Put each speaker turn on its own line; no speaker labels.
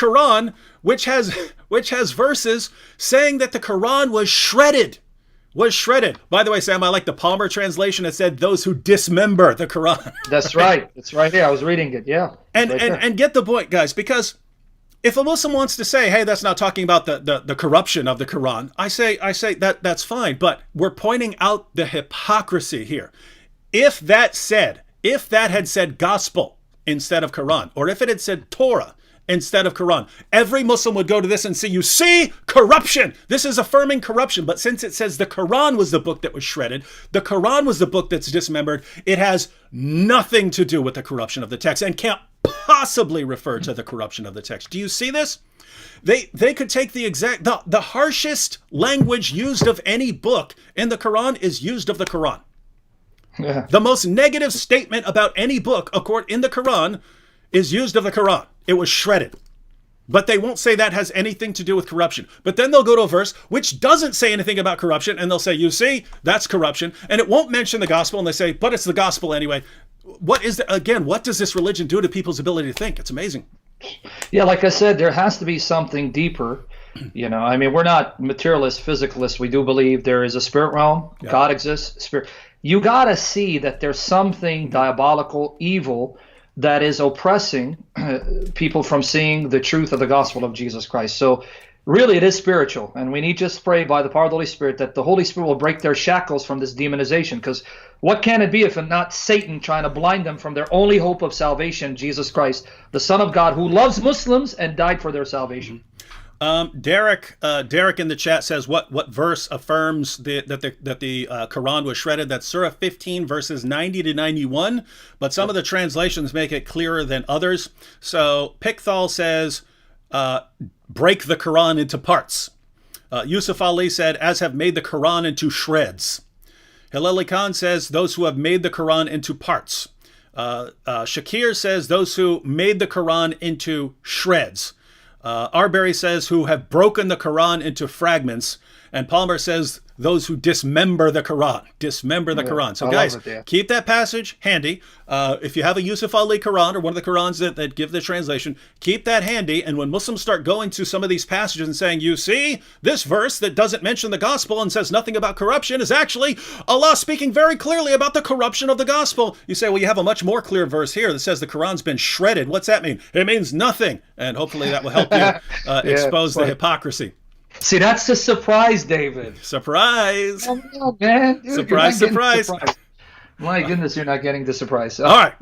Quran, which has verses saying that the Quran was shredded. Was shredded. By the way, Sam, I like the Palmer translation. It said those who dismember the Quran.
That's right. It's right here. I was reading it. Yeah.
And get the point, guys, because if a Muslim wants to say, hey, that's not talking about the corruption of the Quran, I say that's fine. But we're pointing out the hypocrisy here. If that had said gospel instead of Quran, or if it had said Torah instead of Quran, every Muslim would go to this and say, you see, corruption. This is affirming corruption. But since it says the Quran was the book that was shredded, the Quran was the book that's dismembered, it has nothing to do with the corruption of the text and can't possibly refer to the corruption of the text. Do you see this? They could take the harshest language used of any book in the Quran is used of the Quran.
Yeah.
The most negative statement about any book in the Quran is used of the Quran. It was shredded. But they won't say that has anything to do with corruption. But then they'll go to a verse which doesn't say anything about corruption, and they'll say, you see, that's corruption. And it won't mention the gospel, and they say, but it's the gospel anyway. What does this religion do to people's ability to think? It's amazing.
Yeah, like I said, there has to be something deeper. I mean, we're not materialist, physicalists. We do believe there is a spirit realm. Yeah. God exists. Spirit. You got to see that there's something diabolical, evil, that is oppressing people from seeing the truth of the gospel of Jesus Christ. So really it is spiritual, and we need to just pray by the power of the Holy Spirit that the Holy Spirit will break their shackles from this demonization, because what can it be if not Satan trying to blind them from their only hope of salvation, Jesus Christ, the Son of God, who loves Muslims and died for their salvation.
Derek in the chat says what verse affirms that the Quran was shredded? That's Surah 15 verses 90 to 91, but some of the translations make it clearer than others. So Pickthall says break the Quran into parts. Yusuf Ali said, as have made the Quran into shreds. Hilali Khan says those who have made the Quran into parts. Shakir says those who made the Quran into shreds. Arbery says who have broken the Quran into fragments, and Palmer says those who dismember the Quran. Dismember the Quran. So guys, keep that passage handy. If you have a Yusuf Ali Quran or one of the Qurans that give the translation, keep that handy. And when Muslims start going to some of these passages and saying, you see, this verse that doesn't mention the gospel and says nothing about corruption is actually Allah speaking very clearly about the corruption of the gospel. You say, well, you have a much more clear verse here that says the Quran's been shredded. What's that mean? It means nothing. And hopefully that will help you expose the hypocrisy.
See, that's the surprise, David.
Surprise.
Oh, man. Dude,
surprise.
My goodness, you're not getting the surprise.
All right.